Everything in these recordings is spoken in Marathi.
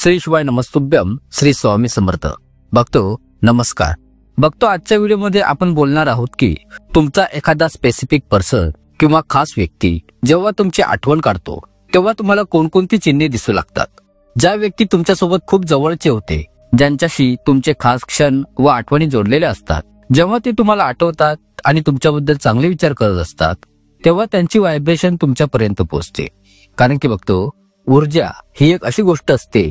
श्री शिवाय नमस्तुभ्यम. श्री स्वामी समर्थ. भक्तो नमस्कार. भक्तो, आजच्या व्हिडिओमध्ये आपण बोलणार आहोत की तुमचा एखादा स्पेसिफिक पर्सन किंवा खास व्यक्ती जेव्हा तुमची आठवण काढतो तेव्हा तुम्हाला कोणकोणती चिन्हे दिसू लागतात. ज्या व्यक्ती तुमच्यासोबत खूप जवळचे होते, ज्यांच्याशी तुमचे खास क्षण व आठवणी जोडलेल्या असतात, जेव्हा ते तुम्हाला आठवतात आणि तुमच्याबद्दल चांगले विचार करत असतात तेव्हा त्यांची व्हायब्रेशन तुमच्यापर्यंत पोहोचते. कारण की बघतो, ऊर्जा ही एक अशी गोष्ट असते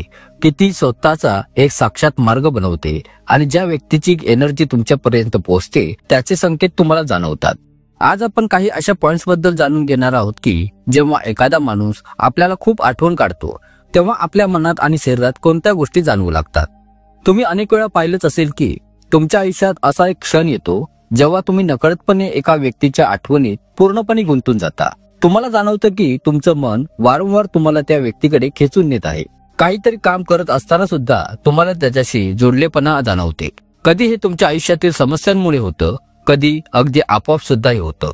की ती स्वतःचा एक साक्षात मार्ग बनवते आणि ज्या व्यक्तीची एनर्जी तुमच्यापर्यंत पोहोचते त्याचे संकेत तुम्हाला जाणवतात. आज आपण काही अशा पॉइंट्स बद्दल जाणून घेणार आहोत की जेव्हा एखादा माणूस आपल्याला खूप आठवण काढतो तेव्हा आपल्या मनात आणि शरीरात कोणत्या गोष्टी जाणवू लागतात. तुम्ही अनेक वेळा पाहिलंच असेल की तुमच्या आयुष्यात असा एक क्षण येतो जेव्हा तुम्ही नकळतपणे एका व्यक्तीच्या आठवणीत पूर्णपणे गुंतून जाता. तुम्हाला जाणवतं की तुमचं मन वारंवार तुम्हाला त्या व्यक्तीकडे खेचून नेत आहे. काहीतरी काम करत असताना सुद्धा तुम्हाला त्याच्याशी जोडलेपणा जाणवते. कधी हे तुमच्या आयुष्यातील समस्यांमुळे होतं, कधी अगदी आपोआप सुद्धा हे होतं.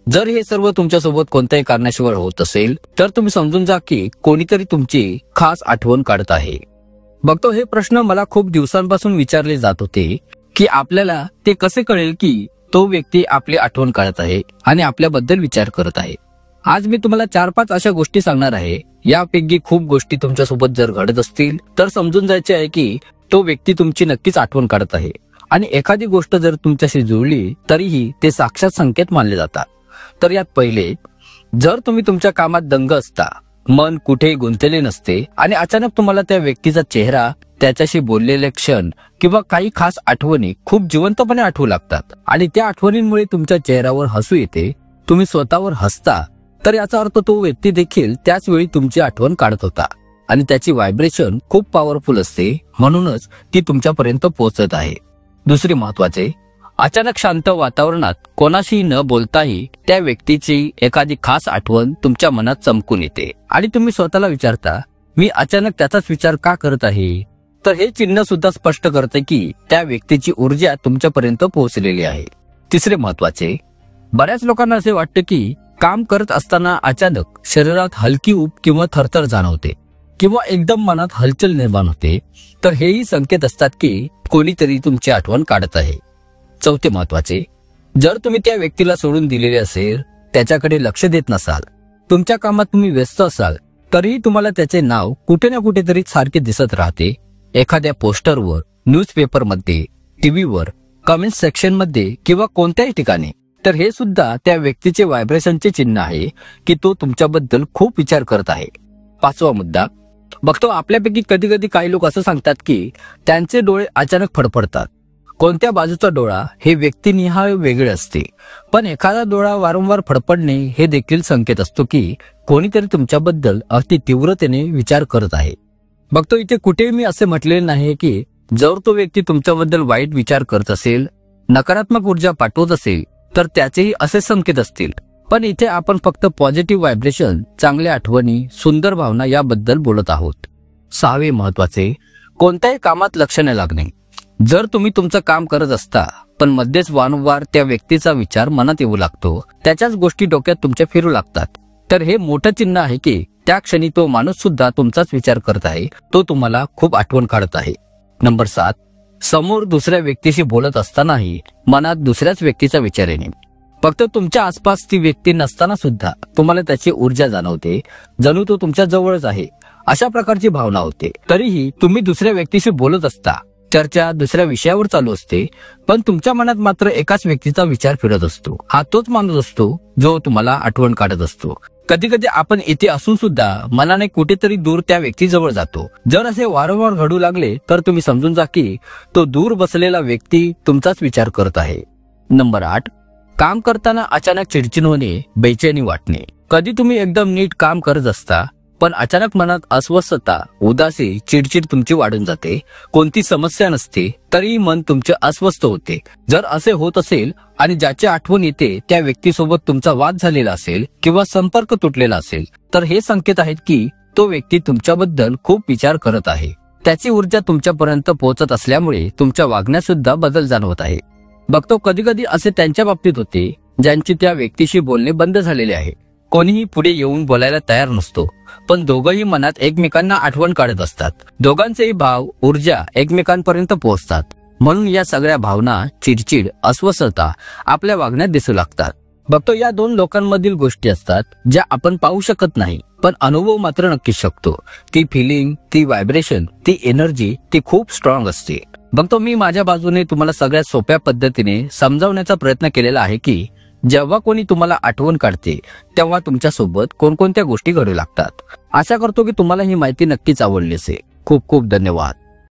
जर हे सर्व तुमच्यासोबत कोणत्याही कारणाशिवाय होत असेल तर तुम्ही समजून जा की कोणीतरी तुमची खास आठवण काढत आहे. बघतो, हे प्रश्न मला खूप दिवसांपासून विचारले जात होते की आपल्याला ते कसे कळेल की तो व्यक्ती आपली आठवण काढत आहे आणि आपल्याबद्दल विचार करत आहे. आज मी तुम्हाला 4-5 अशा गोष्टी सांगणार आहे. यापैकी खूप गोष्टी तुमच्यासोबत जर घडत असतील तर समजून जायचे आहे की तो व्यक्ती तुमची नक्कीच आठवण काढत आहे. आणि एखादी गोष्ट जर तुमच्याशी जुळली तरीही ते साक्षात संकेत मानले जातात. तर यात पहिले, जर तुम्ही तुमच्या कामात दंग असता, मन कुठेही गुंतलेले नसते आणि अचानक तुम्हाला त्या व्यक्तीचा चेहरा, त्याच्याशी बोललेले क्षण किंवा काही खास आठवणी खूप जिवंतपणे आठवू लागतात आणि त्या आठवणींमुळे तुमच्या चेहऱ्यावर हसू येते, तुम्ही स्वतःवर हसता, तर याचा अर्थ तो व्यक्ती देखील त्याच वेळी तुमची आठवण काढत होता आणि त्याची व्हायब्रेशन खूप पॉवरफुल असते, म्हणूनच ती तुमच्यापर्यंत पोहोचत आहे. दुसरे महत्वाचे, अचानक शांत वातावरणात कोणाशी न बोलताही त्या व्यक्तीची एखादी खास आठवण तुमच्या मनात चमकून येते आणि तुम्ही स्वतःला विचारता, मी अचानक त्याचाच विचार का करत आहे. तर हे चिन्ह सुद्धा स्पष्ट करते की त्या व्यक्तीची ऊर्जा तुमच्यापर्यंत पोहोचलेली आहे. तिसरे महत्वाचे, बऱ्याच लोकांना असे वाटते की काम करत असताना अचानक शरीरात हलकी ऊब किंवा थरथर जाणवते किंवा एकदम मनात हलचल निर्माण होते, तर हेही संकेत असतात की कोणीतरी तुमची आठवण काढत आहे. चौथे महत्वाचे, जर तुम्ही त्या व्यक्तीला सोडून दिलेले असेल, त्याच्याकडे लक्ष देत नसाल, तुमच्या कामात तुम्ही व्यस्त असाल, तरीही तुम्हाला त्याचे नाव कुठे ना कुठेतरी सारखे दिसत राहते. एखाद्या पोस्टरवर, न्यूजपेपरमध्ये, टीव्हीवर, कमेंट सेक्शन मध्ये किंवा कोणत्याही ठिकाणी, तर हे सुद्धा त्या व्यक्तीचे व्हायब्रेशनचे चिन्ह आहे की तो तुमच्याबद्दल खूप विचार करत आहे. पाचवा मुद्दा, बघतो, आपल्यापैकी कधी कधी काही लोक असं सांगतात की त्यांचे डोळे अचानक फडफडतात. कोणत्या बाजूचा डोळा हे व्यक्तिनिहाय वेगळे असते, पण एखादा डोळा वारंवार फडफडणे हे देखील संकेत असतो की कोणीतरी तुमच्याबद्दल अति तीव्रतेने विचार करत आहे. बघतो, इथे कुठेही मी असे म्हटलेले नाही की जर तो व्यक्ती तुमच्याबद्दल वाईट विचार करत असेल, नकारात्मक ऊर्जा पाठवत असेल तर त्याचेही असे संकेत असतील, पण इथे आपण फक्त पॉझिटिव्ह व्हायब्रेशन, चांगल्या आठवणी, सुंदर भावना याबद्दल बोलत आहोत. सहावे महत्वाचे, कोणत्याही कामात लक्ष न लागणे. जर तुम्ही तुमचं काम करत असता पण मध्येच वारंवार त्या व्यक्तीचा विचार मनात येऊ लागतो, त्याच्याच गोष्टी डोक्यात तुमच्या फिरू लागतात, तर हे मोठं चिन्ह आहे की त्या क्षणी तो माणूस सुद्धा तुमचाच विचार करत आहे, तो तुम्हाला खूप आठवण काढत आहे. नंबर 7, समोर दुसऱ्या व्यक्तीशी बोलत असतानाही मनात दुसऱ्याच व्यक्तीचा विचार येणे. फक्त तुमच्या आसपास ती व्यक्ती नसताना सुद्धा तुम्हाला त्याची ऊर्जा जाणवते, जणू तो तुमच्या जवळच आहे, अशा प्रकारची भावना होते. तरीही तुम्ही दुसऱ्या व्यक्तीशी बोलत असता, चर्चा दुसऱ्या विषयावर चालू असते, पण तुमच्या मनात मात्र एकाच व्यक्तीचा विचार फिरत असतो. हा तोच माणूस असतो जो तुम्हाला आठवण काढत असतो. कधी कधी आपण इथे असून सुद्धा मनाने कुठेतरी दूर त्या व्यक्तीजवळ जातो. जर असे वारंवार घडू लागले तर तुम्ही समजून जा की तो दूर बसलेला व्यक्ती तुमचाच विचार करत आहे. नंबर 8, काम करताना अचानक चिडचिड होणे, बेचैनी वाटणे. कधी तुम्ही एकदम नीट काम करत असता पण अचानक मनात अस्वस्थता, उदासी, चिडचिड तुमची वाढून जाते. कोणती समस्या नसते तरी मन तुमचे अस्वस्थ होते. जर असे होत असेल आणि ज्याची आठवण येते त्या व्यक्तीसोबत तुमचा वाद झालेला असेल किंवा संपर्क तुटलेला असेल, तर हे संकेत आहेत की तो व्यक्ती तुमच्याबद्दल खूप विचार करत आहे. त्याची ऊर्जा तुमच्यापर्यंत पोहोचत असल्यामुळे तुमच्या वागण्यात सुद्धा बदल जाणवत आहे. बघतो, कधी कधी असे त्यांच्या बाबतीत होते ज्यांची त्या व्यक्तीशी बोलणे बंद झालेले आहे. कोणीही पुढे येऊन बोलायला तयार नसतो, पण दोघंही मनात एकमेकांना आठवण काढत असतात. दोघांचेही भाव, ऊर्जा एकमेकांपर्यंत पोहोचतात. म्हणून या सगळ्या भावना, चिडचिड, अस्वस्थता आपल्या वागण्यात दिसू लागतात. बघतो या दोन लोकांमधील गोष्टी असतात ज्या आपण पाहू शकत नाही, पण अनुभव मात्र नक्कीच शकतो. ती फिलिंग, ती व्हायब्रेशन, ती एनर्जी, ती खूप स्ट्रॉंग असते. बघतो मी माझ्या बाजूने तुम्हाला सगळ्यात सोप्या पद्धतीने समजावण्याचा प्रयत्न केलेला आहे की जेव्हा कोणी तुम्हाला आठवण काढते तेव्हा तुमच्यासोबत कोणकोणत्या गोष्टी घडू लागतात. आशा करतो की तुम्हाला ही माहिती नक्कीच आवडली असेल. खूप खूप धन्यवाद.